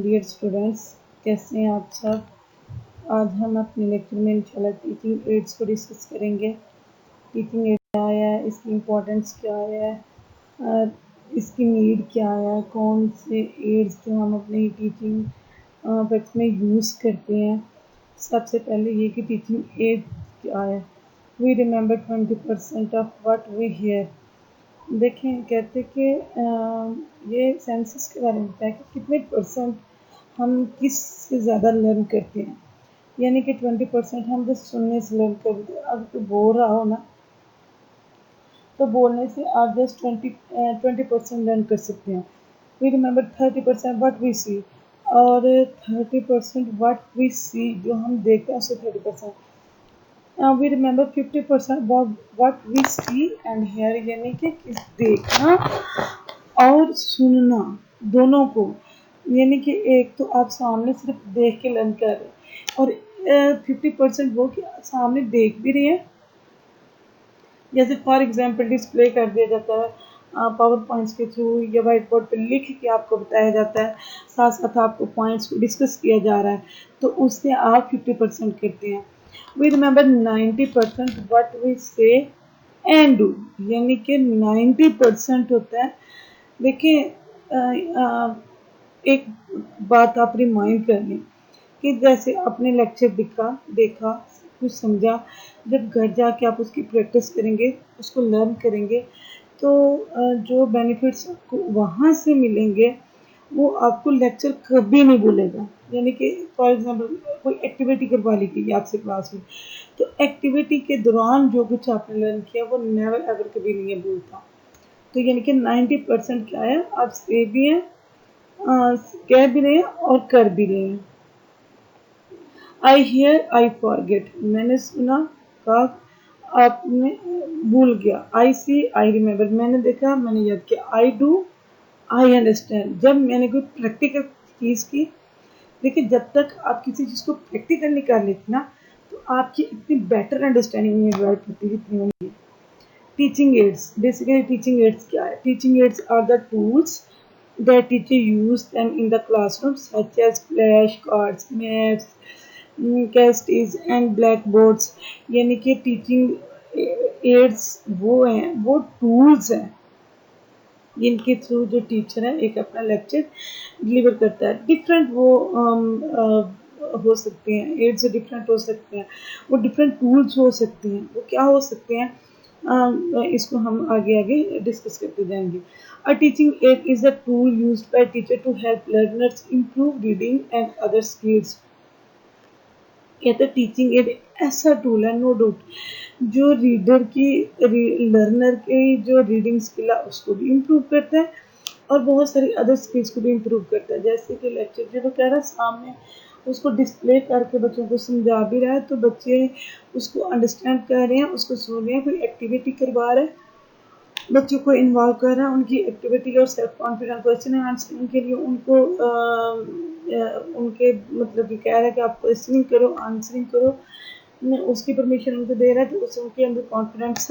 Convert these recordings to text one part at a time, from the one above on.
Dear students, कैसे हैं आप सब। आज हम अपने लेक्चर में इंशाल्लाह टीचिंग एड्स को डिस्कस करेंगे। टीचिंग एड क्या है, इसकी इम्पोर्टेंस क्या है, इसकी नीड क्या है, कौन से एड्स जो हम अपनी टीचिंग वर्क में यूज़ करते हैं। सबसे पहले ये कि टीचिंग एड क्या है। We remember 20% of what we hear. देखें, कहते कि ये सेंसस के बारे में बताया कि कितने परसेंट हम किस से ज़्यादा लर्न करते हैं। यानी कि 20% हम बस सुनने से लर्न करते हैं। अगर तो बोल रहा हो ना, तो बोलने से आप जस्ट 20% लर्न कर सकते हैं। वी रिमेंबर 30% व्हाट वी सी, और 30% व्हाट वी सी जो हम देखते हैं उससे 30%। We remember 50% what we see and hear, यानी कि देखना और सुनना दोनों को। यानी कि एक तो आप सामने सिर्फ देख के लर्न कर रहे हैं, और 50% वो कि सामने देख भी रहे हैं। जैसे फॉर एग्जांपल डिस्प्ले कर दिया जाता है पावर पॉइंट्स के थ्रू, या वाइट बोर्ड पर लिख के आपको बताया जाता है, साथ साथ आपको पॉइंट्स को डिस्कस किया जा रहा है, तो उससे आप 50% करते हैं। वी रिमेंबर 90% व्हाट वी से एंड डू, यानी कि 90% होता है। देखिए, एक बात आप रिमाइंड कर लें कि जैसे आपने लेक्चर देखा, कुछ समझा, जब घर जाके आप उसकी प्रैक्टिस करेंगे, उसको लर्न करेंगे, तो जो बेनिफिट्स आपको वहाँ से मिलेंगे वो आपको लेक्चर कभी नहीं भूलेगा। यानी कि फॉर एग्जांपल कोई एक्टिविटी करवा ली गई आपसे क्लास में, तो एक्टिविटी के दौरान जो कुछ आपने लर्न किया वो नेवर एवर कभी नहीं भूलता। तो यानी कि 90% क्या है, आप से भी हैं, कह भी रहे हैं और कर भी रहे हैं। आई हियर आई फॉरगेट, मैंने सुना, कहा, आपने भूल गया। आई सी आई रिमेंबर, मैंने देखा, मैंने याद किया। आई डू आई अंडरस्टैंड, जब मैंने कोई प्रैक्टिकल चीज़ की। देखिए, जब तक आप किसी चीज़ को प्रैक्टिकल नहीं कर लेते ना, तो आपकी इतनी बेटर अंडरस्टैंडिंग नहीं डेवलप होती जितनी होगी। Teaching aids, basically teaching aids क्या है। Teaching aids are the tools that teacher use them in the classroom, such as flashcards, maps, cassettes and blackboards. यानी कि टीचिंग एड्स वो हैं, वो टूल्स हैं जिनके थ्रू जो टीचर है एक अपना लेक्चर डिलीवर करता है। डिफरेंट वो हो सकते हैं, एड्स डिफरेंट हो सकते हैं, वो डिफरेंट टूल्स हो सकते हैं। वो क्या हो सकते हैं, इसको हम आगे आगे डिस्कस करते जाएंगे। A teaching aid is a tool used by teacher to help learners improve reading and other skills. कहते हैं टीचिंग एड ऐसा टूल है, नो डाउट, जो रीडर की लर्नर की जो रीडिंग स्किल है उसको भी इम्प्रूव करता है, और बहुत सारी अदर स्किल्स को भी इम्प्रूव करता है। जैसे कि लेक्चर जो कह रहा है सामने उसको डिस्प्ले करके बच्चों को समझा भी रहा है, तो बच्चे उसको अंडरस्टैंड कर रहे हैं, उसको सुन रहे हैं, कोई एक्टिविटी करवा रहा है, बच्चों को इन्वॉल्व कर रहा है उनकी एक्टिविटी और सेल्फ कॉन्फिडेंस क्वेश्चन आंसरिंग के लिए। उनको उनके मतलब कि कह रहा है कि आप क्वेश्चनिंग करो, आंसरिंग करो, उसकी परमिशन उनको दे रहा है, तो उससे उनके अंदर कॉन्फिडेंस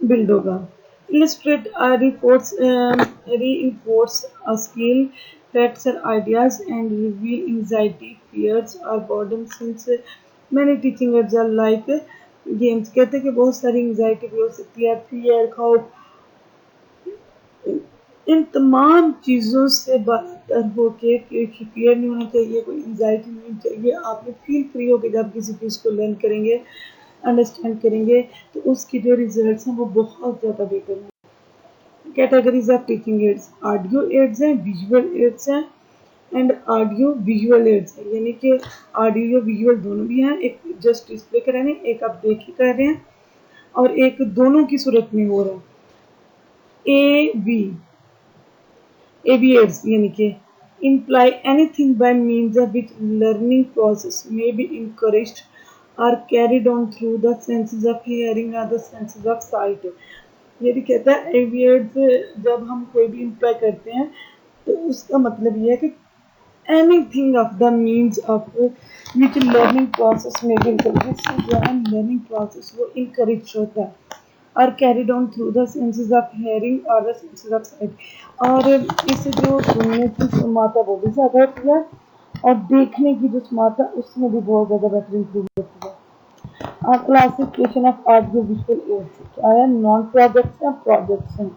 बिल्ड होगा। Illustrate reinforce a skill, facts or ideas, and reveal anxiety, fears or boredom, since many teaching aids are like games. कहते हैं कि बहुत सारी एंजाइटी भी हो सकती है, फियर, खौफ, इन तमाम चीज़ों से बेहतर हो के फियर नहीं होना चाहिए, कोई एंजाइटी नहीं चाहिए। आपने फील फ्री हो के जब किसी चीज़ को लर्न करेंगे, अंडरस्टैंड करेंगे, तो उसके जो रिजल्ट्स हैं वो बहुत ज़्यादा बेटर हैं। Categories of teaching aids, audio aids हैं, विजुअल एड्स हैं, एंड ऑडियो विजुअल एड्स है। यानी कि ऑडियो विजुअल दोनों भी हैं, एक जस्ट डिस्प्ले कर रहे हैं, एक आप देख के कर रहे हैं, और एक दोनों की सूरत में हो रहा है। ए बी एड्स, यानी कि imply anything by means of which learning process may be encouraged or carried on through the senses of hearing or the senses of sight। ये भी कहता है एवियर्ड्स, जब हम कोई भी इम्प्लाई करते हैं तो उसका मतलब ये है कि anything of the means of which learning process में भी, जिससे जो है लर्निंग प्रोसेस वो इनकरेज होता है। Are carried on through the senses of hearing और द सेंसेस ऑफ साइट। और इससे जो सुनने की क्षमता है वो भी ज़्यादा होती है और देखने की जो क्षमता है उसमें भी बहुत ज़्यादा बेहतर इंप्रूव होती है। Classification of audio visual ads क्या है, नॉन प्रोजेक्ट्स हैं, प्रोजेक्ट्स हैं।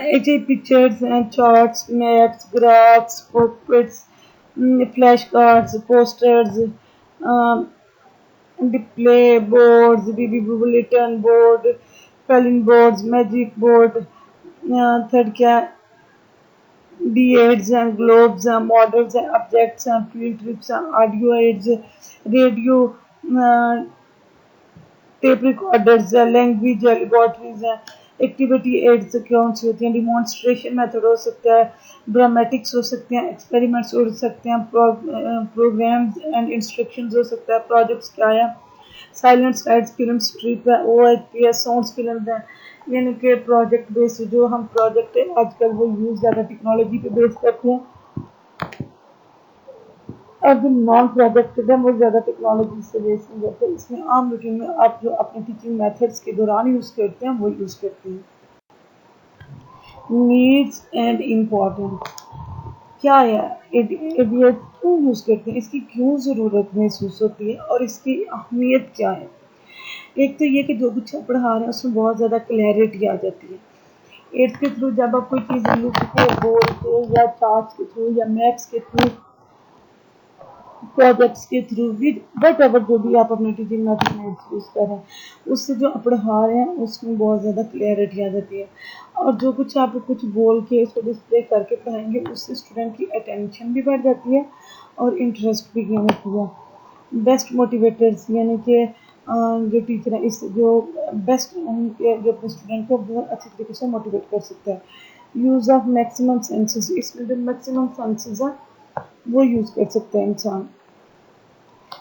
ऐसे पिक्चर्स हैं, charts, maps, graphs, posters, flash cards, posters, display boards, BB bulletin board, पेलिंग बोर्ड्स, मैजिक बोर्ड, थर्ड क्या डी एड्स हैं, ग्लोब्स हैं, मॉडल्स हैं, ऑब्जेक्ट्स हैं, फील्ड ट्रिप्स हैं, audio aids, radio, tape recorders है, लैंग्वेज है, लेबोरेटरीज है, एक्टिविटी एड्स कौन सी होती हैं, डिमॉन्स्ट्रेशन मेथड हो सकता है, ड्रामेटिक्स हो सकते हैं, एक्सपेरिमेंट्स हो सकते हैं, प्रोग्राम्स एंड इंस्ट्रक्शंस हो सकता है, प्रोजेक्ट्स क्या है, साइलेंट स्लाइड्स, फिल्म स्ट्रिप है, OHP है, साउंड फिल्म है। यानी कि प्रोजेक्ट बेस्ड जो हम प्रोजेक्ट है आजकल वो यूज ज़्यादा टेक्नोलॉजी पे बेस करते हैं और जो नॉन प्रोजेक्टेड है वो ज़्यादा टेक्नोलॉजी से बेस नहीं करते। इसमें आम रूटीन में आप जो अपने टीचिंग मेथड्स के दौरान यूज़ करते हैं वो यूज़ करते हैं। नीड्स एंड इम्पोर्टेंस क्या है, इडियट क्यों यूज़ करते हैं, इसकी क्यों ज़रूरत महसूस होती है और इसकी अहमियत क्या है। एक तो ये कि जो कुछ आप पढ़ा रहे हैं उसमें बहुत ज़्यादा क्लैरिटी आ जाती है। एड्स के थ्रू जब आप कोई चीज़ लिख के बोल के या चार्ट्स के थ्रू या मैप्स के थ्रू प्रोजेक्ट्स के थ्रू भी वट एवर जो भी आप अपने टीचिंग मेथड में यूज़ करें उससे जो आप पढ़ा रहे हैं उसमें बहुत ज़्यादा क्लैरिटी आ जाती है और जो कुछ आप कुछ बोल के उसको डिस्प्ले करके पढ़ाएंगे उससे स्टूडेंट की अटेंशन भी बढ़ जाती है और इंटरेस्ट भी गेन होती है। बेस्ट मोटिवेटर्स यानी कि जो टीचर है इस जो बेस्ट जो अपने स्टूडेंट को बहुत अच्छी तरीके से मोटिवेट कर सकता है। यूज़ ऑफ मैक्सिमम सेंसेस, इसमें जो मैक्सिमम सेंसेस है वो यूज़ कर सकता है इंसान।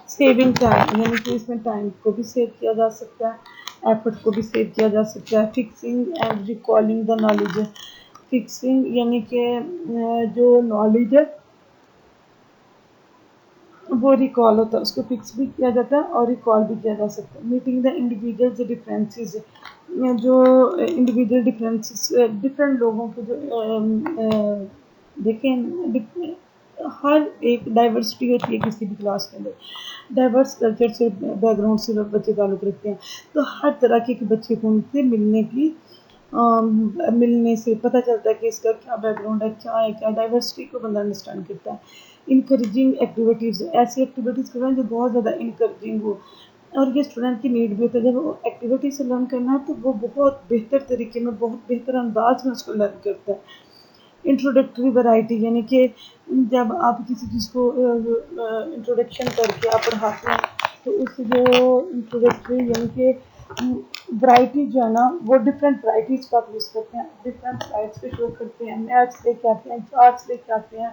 सेविंग टाइम यानी कि इसमें टाइम को भी सेव किया जा सकता है, एफर्ट को भी सेव किया जा सकता है। Fixing and recalling the knowledge, fixing यानी कि जो नॉलेज है वो रिकॉल होता है, उसको फिक्स भी किया जाता है और रिकॉल भी किया जा सकता है। मीटिंग द इंडिविजुअल्स डिफरेंसेस, जो इंडिविजुअल डिफरेंसेस डिफरेंट लोगों के जो देखें हर एक डाइवर्सिटी होती है किसी भी क्लास के अंदर, डाइवर्स कल्चर से बैकग्राउंड से लोग बच्चे ताल्लुक़ रखते हैं तो हर तरह के बच्चे को उनसे मिलने से पता चलता है कि इसका क्या बैकग्राउंड है, क्या है, क्या डाइवर्सिटी को बंदा अंडरस्टैंड करता है। इनकरेजिंग एक्टिविटीज़, ऐसी एक्टिविटीज़ करवाएं जो बहुत ज़्यादा इनकरेजिंग हो और ये स्टूडेंट की नीड भी होती है। जब वो एक्टिविटी से लर्न करना है तो वो बहुत बेहतर तरीके में बहुत बेहतर अंदाज में उसको लर्न करता है। इंट्रोडक्टरी वैरायटी यानी कि जब आप किसी चीज़ को इंट्रोडक्शन करके आप पढ़ाते हैं तो उससे जो इंट्रोडक्टरी यानी कि वैरायटी जो है ना वो डिफरेंट वैराइटीज़ का आप यूज़ करते हैं, डिफरेंट स्लाइड्स पे शो करते हैं, मैप्स लेके आते हैं, चार्ट्स लेके आते हैं,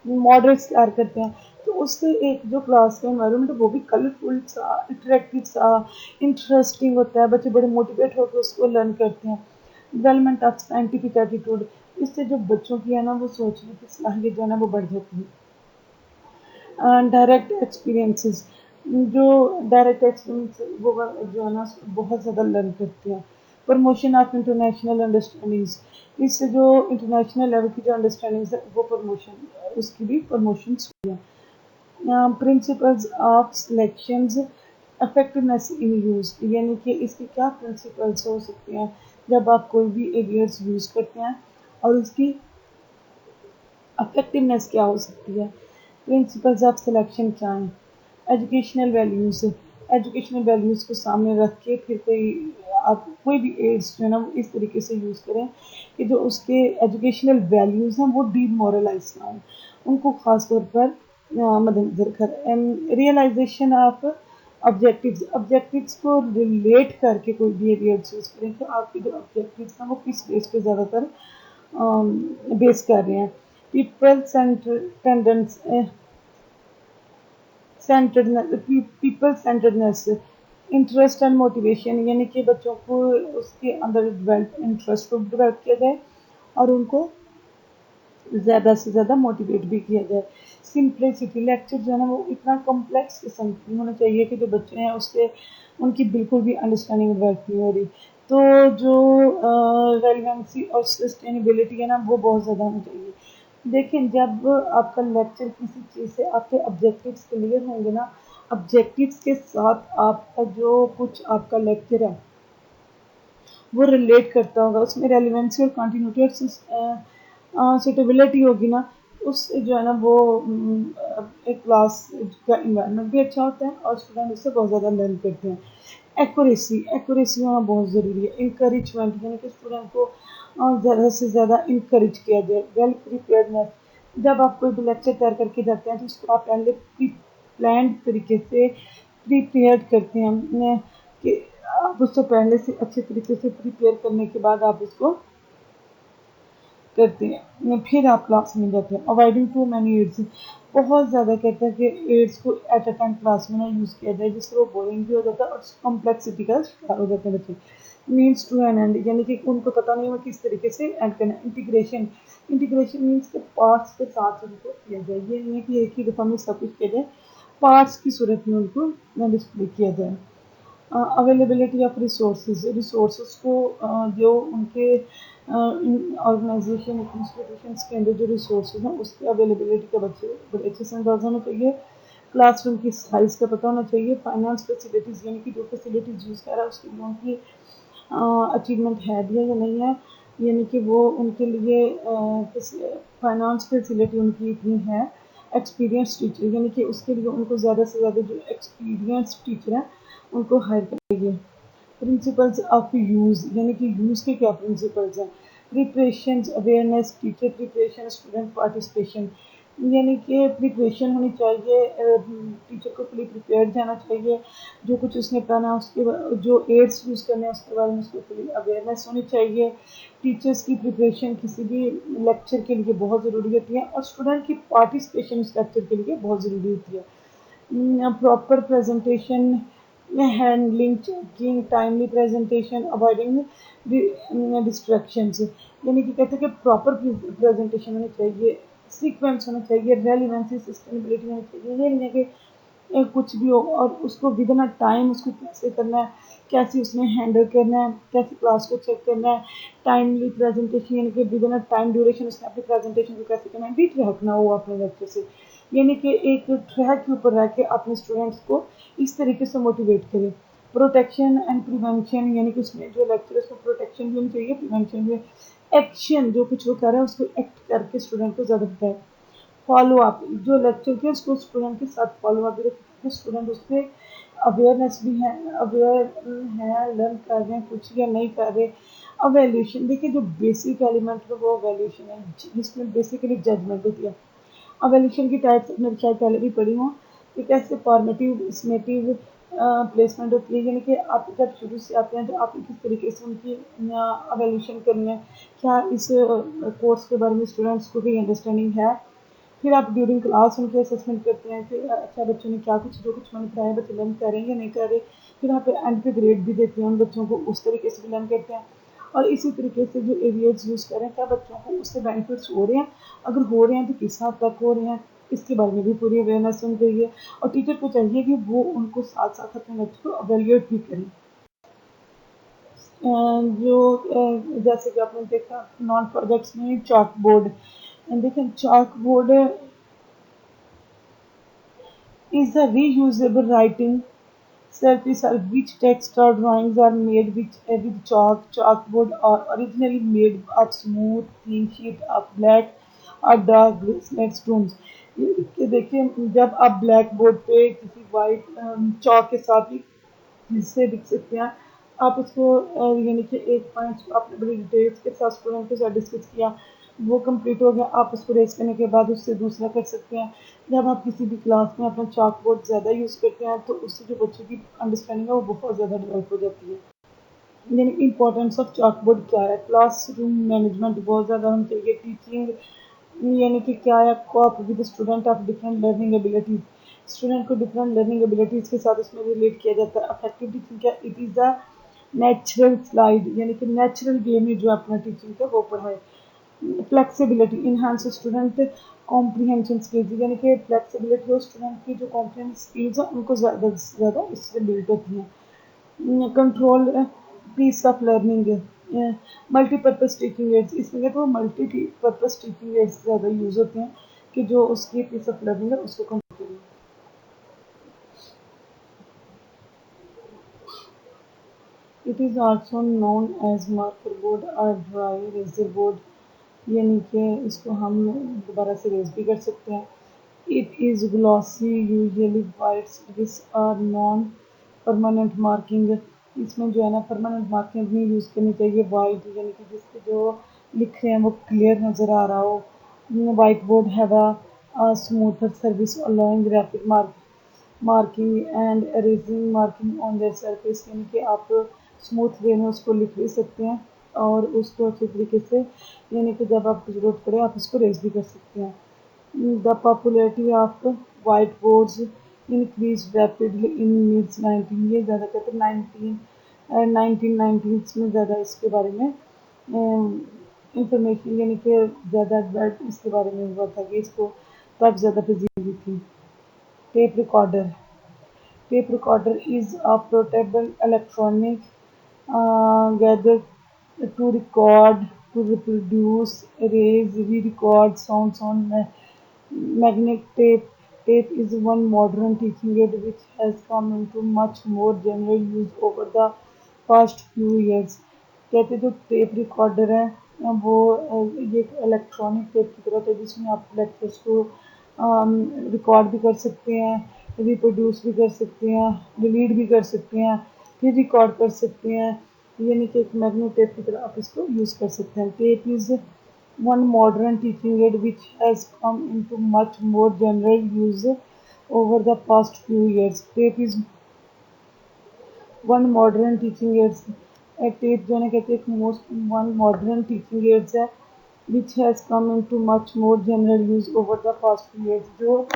मॉडल्स तैयार करते हैं तो उससे एक जो क्लास का एनवायरनमेंट है वो भी कलरफुल सा, इंटरेक्टिव सा, इंटरेस्टिंग होता है, बच्चे बड़े मोटिवेट होकर उसको लर्न करते हैं। डेवलपमेंट ऑफ साइंटिफिक एटीट्यूड, इससे जो बच्चों की है ना वो सोचने की सलाहियत जो है ना वो बढ़ जाती है। डायरेक्ट एक्सपीरियंसेस, जो डायरेक्ट एक्सपीरियंस वो जो है ना बहुत ज़्यादा लर्न करते हैं। प्रमोशन ऑफ इंटरनेशनल अंडरस्टैंडिंग्स, इससे जो इंटरनेशनल लेवल की जो अंडरस्टैंडिंग्स है वो प्रमोशन उसकी भी प्रमोशंस हुई है। Principles of selections, effectiveness in use, यानी कि इसके क्या प्रिंसिपल्स हो सकते हैं जब आप कोई भी एरियर्स यूज़ करते हैं और उसकी इफेक्टिवनेस क्या हो सकती है। प्रिंसिपल्स ऑफ सिलेक्शन क्या हैं, एजुकेशनल वैल्यूज़, एजुकेशनल वैल्यूज़ को सामने रख के फिर कोई आप कोई भी एड्स जो है ना वो इस तरीके से यूज़ करें कि जो उसके एजुकेशनल वैल्यूज़ हैं वो डीमोरलाइज ना हो, उनको ख़ास तौर पर मद्देनज़र कर। रियलाइजेशन ऑफ ऑब्जेक्टिव्स, ऑब्जेक्टिव्स को रिलेट करके कोई भी एरियर्स यूज़ करें तो आपके जो ऑब्जेक्टिव्स हैं वो किस बेस पे ज़्यादातर बेस कर रहे हैं। People people centredness, interest and motivation, यानी कि बच्चों को उसके अंदर इंटरेस्ट को डेवलप किया जाए और उनको ज़्यादा से ज़्यादा मोटिवेट भी किया जाए। सिंप्लिसिटी, लेक्चर जो है ना वो इतना कॉम्प्लेक्स किस्म की होना चाहिए कि जो बच्चे हैं उससे उनकी बिल्कुल भी अंडरस्टैंडिंग वर्क नहीं हो रही। तो जो रेलिवेंसी और सस्टेनेबिलिटी है ना वो बहुत ज़्यादा होनी चाहिए। देखिए जब आपका लेक्चर किसी चीज़ से आपके ऑब्जेक्टिव्स क्लियर होंगे ना, ऑब्जेक्टिव्स के साथ आपका जो कुछ आपका लेक्चर है वो रिलेट करता होगा, उसमें रेलिवेंसी और कंटिन्यूटी और सुटेबिलिटी होगी ना, उससे जो है ना वो एक क्लास का इन्वायरमेंट भी अच्छा होता है और स्टूडेंट उससे बहुत ज़्यादा लर्न करते हैं। एक्यूरेसी एक्यूरेसी होना बहुत ज़रूरी है। इंकरेजमेंट यानी कि स्टूडेंट को ज़्यादा से ज़्यादा इंकरेज किया जाए। वेल प्रिपेयर्डनेस, जब आप कोई भी लेक्चर तैयार करके जाते हैं तो उसको आप पहले प्री प्लान तरीके से प्रिपेयर करते हैं कि आप उसको पहले से अच्छे तरीके से प्रिपेयर करने के बाद आप उसको करते हैं, फिर आप क्लास में जाते हैं। अवॉइडिंग टू मैनी एड्स, बहुत ज़्यादा कहते हैं कि एड्स को एट अ टाइम क्लास में ना यूज़ किया जाए, जिससे वो बोरिंग भी हो जाता है और कॉम्प्लेक्सिटी का शिकार हो जाते हैं बच्चे। मीन्स टू एन एंड, यानी कि उनको पता नहीं होगा किस तरीके से एंड करना। इंटीग्रेशन, इंटीग्रेशन मीन्स के पार्ट्स के साथ उनको किया जाए, ये नहीं है कि एक ही दफ़ा में सब कुछ किया जाए, पार्ट्स की सूरत में उनको डिस्प्ले किया जाए। अवेलेबिलिटी ऑफ रिसोर्सेज, रिसोर्सेज को जो उनके ऑर्गेनाइजेशन इंस्टीट्यूशंस के अंदर जो रिसोर्सेज हैं उसकी अवेलेबिलिटी का बच्चे बड़े अच्छे से अंदाजा होना चाहिए। क्लासरूम की साइज़ का पता होना चाहिए। फाइनेंस फैसिलिटीज़, यानी कि जो फैसिलिटीज़ यूज़ कर रहा है उसके लिए उनकी अचीवमेंट है भी है या नहीं है, यानी कि वो उनके लिए फाइनेंस फैसिलिटी उनकी इतनी है। एक्सपीरियंस टीचर, यानी कि उसके लिए उनको ज़्यादा से ज़्यादा जो एक्सपीरियंस टीचर हैं उनको हायर करेंगे। प्रिंसिपल्स ऑफ यूज़, यानी कि यूज़ के क्या प्रिंसिपल्स हैं। Preparation, awareness, teacher preparation, student participation, यानी कि प्रिपरेशन होनी चाहिए, टीचर को फुली प्रिपेयर्ड जाना चाहिए, जो कुछ उसने पढ़ना उसके जो एड्स यूज़ करने हैं उसके बारे में उसको फुली अवेयरनेस होनी चाहिए। टीचर्स की प्रिपरेशन किसी भी लेक्चर के लिए बहुत ज़रूरी होती है और स्टूडेंट की पार्टिसिपेशन इस लेक्चर के लिए बहुत ज़रूरी होती है। Proper presentation, handling, checking, timely presentation, avoiding distractions, यानी कि कहते हैं कि प्रॉपर प्रेजेंटेशन होनी चाहिए, सीक्वेंस होना चाहिए, रेलिवेंसी, सस्टेनेबिलिटी होनी चाहिए। ये नहीं है कि कुछ भी हो और उसको विदिन अ टाइम उसको कैसे करना है, कैसे उसने हैंडल करना है, कैसे क्लास को चेक करना है। टाइमली प्रेजेंटेशन, यानी कि विदिन अ टाइम ड्यूरेशन उसने अपनी प्रेजेंटेशन को कैसे करना है, भी ट्रैक ना हो अपने लेक्चर से, यानी कि एक ट्रैक के ऊपर रह के अपने स्टूडेंट्स को इस तरीके से मोटिवेट करें। प्रोटेक्शन एंड प्रिवेंशन, यानी कि उसमें जो लेक्चर है उसको प्रोटेक्शन भी होनी चाहिए, प्रिवेंशन भी। एक्शन, जो कुछ वो कर रहा है उसको एक्ट करके स्टूडेंट को ज़्यादा बताए। फॉलो अप, जो लेक्चर के उसको स्टूडेंट के साथ फॉलो अप भी रखें, स्टूडेंट उस पर अवेयरनेस भी है, अवेयर है, लर्न कर रहे हैं कुछ या नहीं कर रहे। अवेल्यूशन, देखिए जो बेसिक एलिमेंट है वो अवेल्यूशन है जिसमें बेसिकली जजमेंट होती है। अवेल्यूशन की टाइप्स आपने शायद पहले भी पढ़ी हो कि कैसे फॉर्मेटिव, समेटिव, प्लेसमेंट होती है, यानी कि आप जब शुरू से आते हैं तो आपने किस तरीके से उनकी अवेल्यूशन करनी है, क्या इस कोर्स के बारे में स्टूडेंट्स को भी अंडरस्टैंडिंग है। फिर आप ड्यूरिंग क्लास उनके असेसमेंट करते हैं कि अच्छा बच्चों ने क्या कुछ जो कुछ मैंने पढ़ाया बच्चे लर्न कर रहे हैं या नहीं कर रहे। फिर आप एंड पे ग्रेड भी देते हैं उन बच्चों को, उस तरीके से भी लर्न करते हैं। और इसी तरीके से जो एरियाज यूज़ कर रहे हैं क्या बच्चों को उससे बेनिफिट्स हो रहे हैं, अगर हो रहे हैं तो किस हद तक हो रहे हैं, इसके बारे में भी पूरी अवेयरनेस होनी चाहिए। और टीचर को चाहिए कि वो उनको साथ साथ अपने बच्चों को अवेल्यूएट भी करें। जो जैसे कि आपने देखा नॉन प्रोजेक्ट्स में चॉक बोर्ड, देखें chalk board is a reusable writing surface on which text or drawings are made with chalk. Chalkboard are originally made of smooth, thin sheet of black or dark gray slate stones. ये देखिए जब आप black board पे किसी white चौक के साथ ही जिससे लिख सकते हैं आप उसको, यानी कि एक पॉइंट आपने बड़ी डिटेल्स के साथ स्टूडेंट के साथ डिस्कस किया, वो कंप्लीट हो गया, आप उसको रेस करने के बाद उससे दूसरा कर सकते हैं। जब आप किसी भी क्लास में अपना चॉक बोर्ड ज़्यादा यूज़ करते हैं तो उससे जो बच्चों की अंडरस्टैंडिंग है वो बहुत ज़्यादा डेवलप हो जाती है। यानी इंपॉर्टेंस ऑफ चॉक बोर्ड क्या है, क्लासरूम मैनेजमेंट बहुत ज़्यादा होनी चाहिए। टीचिंग यानी कि क्या है, cope with student of different learning abilities, student को डिफरेंट लर्निंग एबिलिटीज के साथ उसमें रिलेट किया जाता है। अफेक्टिव टीचिंग क्या, it is a natural slide, यानी कि नेचुरल वे में जो अपना टीचिंग का वो पढ़ाए। Flexibility enhance student comprehension skills, यानी कि फ्लेक्सिबिलिटी और स्टूडेंट की जो कॉम्प्रीहेंशन स्किल्स हैं उनको ज़्यादा से ज़्यादा इससे बिल्ड होती हैं। Control piece of learning, multipurpose teaching aids, इसमें तो मल्टीपर्पज़ टीचिंग एड्स ज़्यादा यूज़ होते हैं कि जो उसकी पीस ऑफ लर्निंग है उसको कंट्रोल करें। It is also known as marker board और ड्राई इरेजर बोर्ड, यानी कि इसको हम दोबारा से रेज भी कर सकते हैं। It is glossy usually white this are non permanent marking, इसमें जो है ना परमानेंट मार्किंग नहीं यूज़ करनी चाहिए। वाइट यानी कि जिसके जो लिख रहे हैं वो क्लियर नज़र आ रहा हो। Whiteboard have a smoother surface allowing rapid marking and erasing marking on their surface, यानी कि आप स्मूथ वे में उसको लिख भी सकते हैं और उसको अच्छे तरीके से, यानी कि जब आपको ज़रूरत पड़े आप इसको रेज भी कर सकते हैं। The popularity of white boards increase rapidly in mid 19, ये ज़्यादा कहते हैं 1990s में ज़्यादा इसके बारे में इंफॉर्मेशन, यानी कि ज़्यादा इसके बारे में हुआ था कि इसको तब ज़्यादा पजीरी थी। Tape recorder, tape recorder is a portable electronic gadget to record, to reproduce, erase, re-record sounds on magnetic tape. Tape is one modern teaching aid which has come into much more general use over the past few years. कहते जो tape recorder है वो ये electronic tape की तरह है जिसमें आप लेक्चर्स को रिकॉर्ड भी कर सकते हैं, रिप्रोड्यूस भी कर सकते हैं, डिलीट भी कर सकते हैं, फिर रिकॉर्ड कर सकते हैं, यानी कि एक मैग्नेट टेप की तरह आप इसको यूज़ कर सकते हैं। Tape is one modern teaching aid which has come into much more general use over the past few years. Tape is one modern teaching aids, tape जो है कहते हैं most one modern teaching aids है which has come into much more general use over the past few years, जो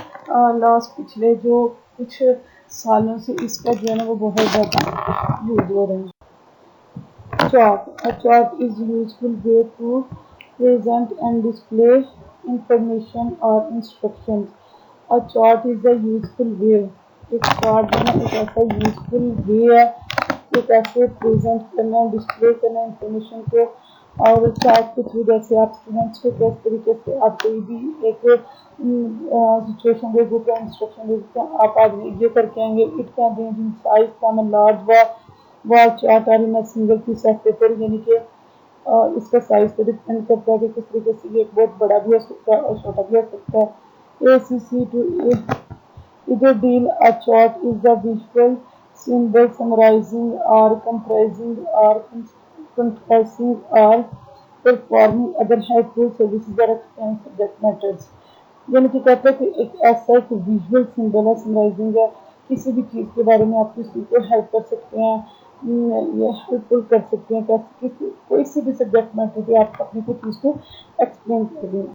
last पिछले जो कुछ सालों से इसका जो है ना वो बहुत ज़्यादा यूज हो रहा है। Chart. A chart is a useful way to present and display information or instructions. A chart is a useful way. एक चार्ट जो है एक ऐसा यूजफुल वे है, एक ऐसे प्रेजेंट करना डिस्प्ले करना इंफॉर्मेशन को। और चार्ट के थ्रू जैसे आप स्टूडेंट्स को किस तरीके से आप कोई भी एक सिचुएशन दे देते हैं, इंस्ट्रक्शन दे देते हैं, आप आज ये करके आएंगे। It can range in size from a large wall chart और in single piece of paper, यानी कि इसका साइज पर डिपेंड करता है कि किस तरीके से ये बहुत बड़ा भी हो सकता है और छोटा भी हो सकता है। ACC to either deal a chart is the visual symbol summarizing or comprising or contrasting or performing other helpful services or explain subject matters, यानी कि कहते हैं कि एक ऐसा एक विजुअल सिंबल है, समराइजिंग है, किसी भी चीज़ के बारे में आप किसी को हेल्प कर सकते हैं, ये हेल्पफुल कर सकते हैं, कैसे कोई सी भी सब्जेक्ट मैटर पे आप अपनी कोई चीज़ को एक्सप्लेन कर दें।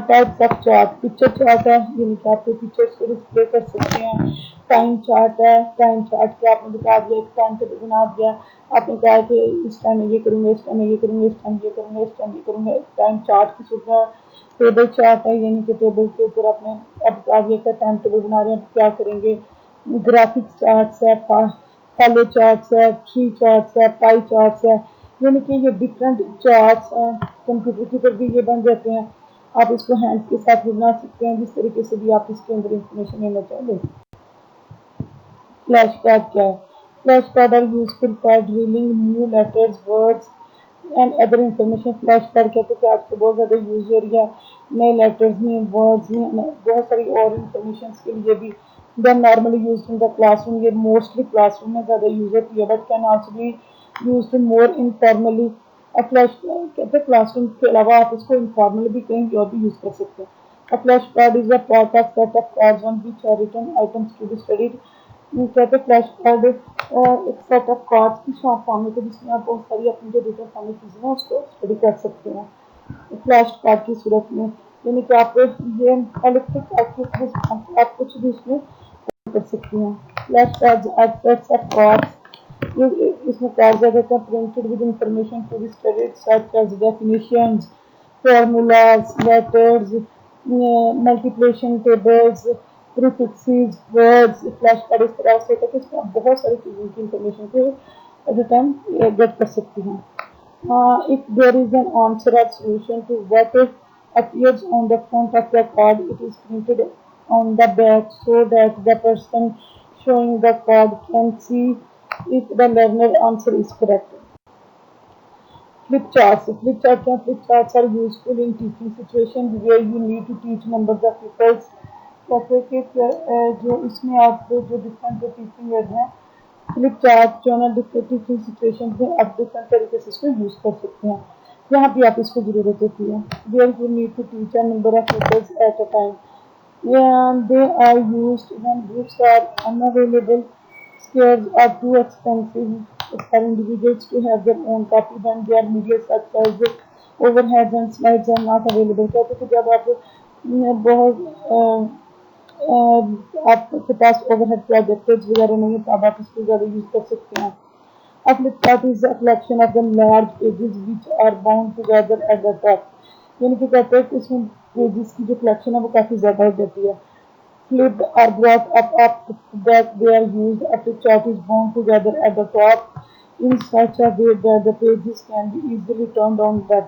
Types of chart, picture chart है, यानी कि आप पिक्चर्स को डिस्प्ले कर सकते हैं। टाइम चार्ट है, टाइम चार्ट के आपने बता दिया, एक टाइम टेबल बना दिया, आपने कहा कि इस टाइम में ये करूँगा, इस टाइम में ये करूँगा, इस टाइम ये करूँगा, इस टाइम ये करूँगा, टाइम चार्ट की सूरत है। टेबल चार्ट है, यानी कि टेबल के ऊपर आपने अब बता दिया कि टाइम टेबल बना रहे हैं तो क्या करेंगे। ग्राफिक्स चार्ट्स है, फॉलो चार्ट्स है, ट्री चार्ट्स है, पाई चार्ट्स है, यानी कि ये डिफरेंट चार्ट्स हैं। कंप्यूटर के ऊपर भी ये बन जाते हैं, आप इसको हैंड के साथ भी बना सकते हैं, जिस तरीके से भी आप इसके अंदर इंफॉर्मेशन लेना चाहेंगे। फ्लैश कार्ड क्या है? Flash card are useful for drilling new letters words and other information. Flash card कहते हैं कि आजकल बहुत ज़्यादा यूज हो रही है नए लेटर्स में, वर्ड्स में, बहुत सारी और इंफॉर्मेशन के लिए भी। The normally use in the classroom, ये मोस्टली क्लासरूम में ज़्यादा यूज होती है, but can also be use more informally. Flash कहते हैं क्लासरूम के अलावा आप इसको इनफॉर्मली भी कहीं और भी यूज कर सकते हैं। A flashcard is a part of set of cards on which are written items to be studied. कहते फ्लैश कार्ड एक सेट ऑफ कार्ड्स की शॉर्ट फॉर्म में, तो जिसमें आप बहुत सारी अपनी जो रिटर्न फॉर्म में चीज़ें हैं उसको स्टडी कर सकते हैं फ्लैश कार्ड की सूरत में, यानी कि आप ये इलेक्ट्रिक एक्टिविटीज आप कुछ भी इसमें कर सकती हैं। Flash cards are sets of cards इसमें कहा जाता है printed with information to be studied such as definitions, formulas, letters, multiplication tables, prefixes, words, flashcard इस तरह से करके इसमें आप बहुत सारी चीज़ों की इंफॉर्मेशन को एट अ टाइम गेट कर सकती हैं. If there is an answer or solution to what appears on the front of the card, it is printed on the back so that the person showing the card can see if the learner answer is correct. Flip charts. Flip charts are useful in teaching situations where you need to teach numbers of people. जैसे कि जो इसमें आप जो different teaching add हैं, flip chart जो है ना डिफरेंट टीचिंग सिचुएशन में आप डिफरेंट तरीके से इसको यूज कर सकते हैं. यहाँ भी आप इसको जरूरत होती है. Where you need to teach a number of peoples at a time. They are used when books are unavailable, scares are too expensive for individuals to have their own copy, when their media such as overheads and slides are not available. कहते थे जब आप बहुत आपके पास overhead projectors वगैरह नहीं है तब आप इसको ज़्यादा यूज़ कर सकते हैं. A flip chart is a collection of the large pages which are bound together at the top. यानी कि कहते हैं कि इसमें पेजेस की जो कलेक्शन है वो काफ़ी ज़्यादा हो जाती है. Flipped are brought up that they are used. A flip chart is bound together at the top in such a way that the pages can be easily turned on that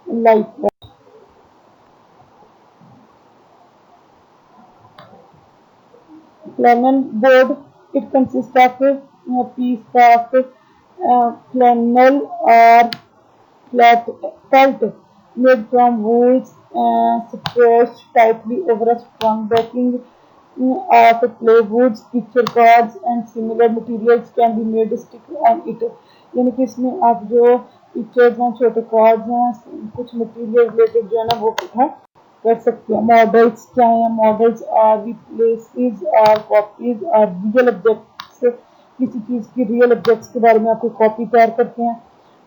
like that. Flannel board, it consists of a piece of flannel or felt made from wool stretched tightly over a strong backing of playwoods. Picture cards and similar materials can be made stick on it. यानी कि इसमें आप जो pictures हैं, छोटे cards हैं, कुछ material related जो है ना वो इकट्ठा कर सकते हैं. मॉडल्स क्या है? Models are replaces are copies are real objects. किसी चीज़ की रियल ऑब्जेक्ट्स के बारे में आपको कॉपी तैयार करते हैं.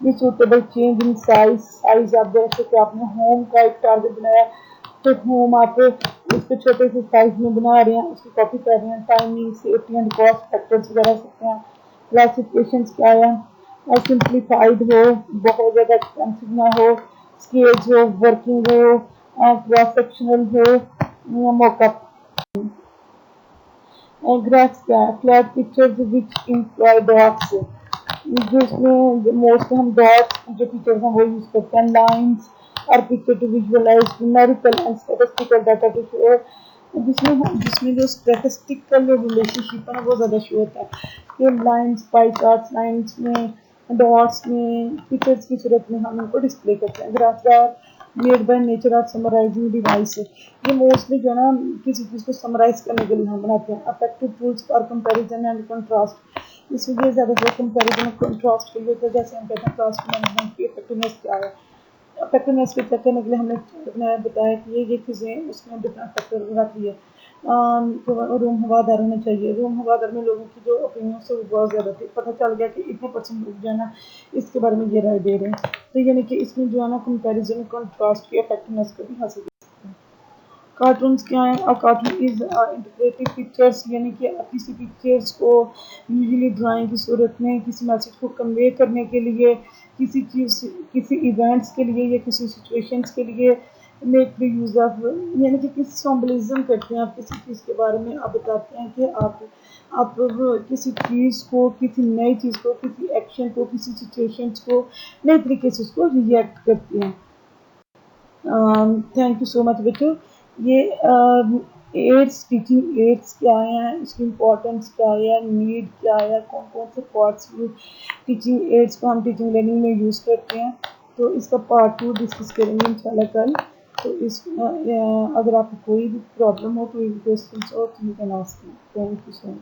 भी सुटेबल चेंज इन साइज आप जैसे कि आपने होम का एक टारगेट बनाया तो होम आप उसको छोटे से साइज में बना रहे हैं, उसकी कॉपी कर रहे हैं. Timing, safety and cost factors वगैरह सकते हैं. क्लासिफिकेशन क्या है? सिंप्लीफाइड हो, बहुत ज़्यादा एक्सपेंसिव ना हो, स्केल्स हो, वर्किंग हो, क्रॉस सेक्शनल हो, मॉकअप. ग्राफ्स क्या है? Flat pictures which employ dots, जिसमें मोस्ट हम डॉट्स जो पिक्चर्स हैं वो यूज करते हैं. लाइन्स और picture to visualise numerical and statistical data to show, जिसमें जो स्टैटिस्टिकल रिलेशनशिप है ना वो ज़्यादा शो होता है. ये लाइन्स, पाई चार्ट्स, लाइन्स में, डॉट्स में, पिक्चर्स की सूरत में हम इनको डिस्प्ले करते हैं. Graphs are made by nature of summarising device. ये मोस्टली जो है ना किसी चीज़ को समराइज करने के लिए हम बनाते हैं. Affective tools for comparison and contrast, इसलिए ज़्यादातर कंपैरिजन और कंट्रास्ट के लिए तो जैसे हम कहते हैं कास्ट मैनेजमेंट की इफेक्टिवनेस क्या है. इफेक्टिवनेस को चेक करने के लिए हमने बनाया बताया कि ये चीज़ें उसमें डिफरेंट फैक्टर आती है. रूम हवादार होना चाहिए. रूम हवादार में लोगों की जो ओपिनियन है वो बहुत ज़्यादा थी. पता चल गया कि इतने परसेंट लोग जो है ना इसके बारे में ये राय दे रहे हैं. तो यानी कि इसमें जो है ना कंपैरिजन कंट्रास्ट की इफेक्टिवनेस को भी हासिल. कार्टून्स क्या है? अ कार्टून इज इंटरप्रेटिव पिक्चर्स, यानी कि किसी पिक्चर्स को यूजुअली ड्राइंग की सूरत में किसी मैसेज को कन्वे करने के लिए, किसी चीज़, किसी इवेंट्स के लिए या किसी सिचुएशंस के लिए मेक द यूज़ ऑफ, यानी कि किसी सिंबलिज्म करते हैं. आप किसी चीज़ के बारे में आप बताते हैं कि आप किसी चीज़ को, किसी नई चीज़ को, किसी एक्शन को, किसी सिचुएशंस को नए तरीके से उसको रिएक्ट करते हैं. थैंक यू सो मच बेटो. ये एड्स, टीचिंग एड्स क्या है, इसकी इम्पोर्टेंस क्या है, नीड क्या है, कौन कौन से पार्ट्स टीचिंग एड्स को हम टीचिंग लर्निंग में यूज़ करते हैं, तो इसका पार्ट 2 डिस्कस करेंगे इंशाल्लाह कल. तो इस अगर आपको कोई भी प्रॉब्लम हो, कोई भी क्वेश्चन हो तो you can ask me. Thank you so much.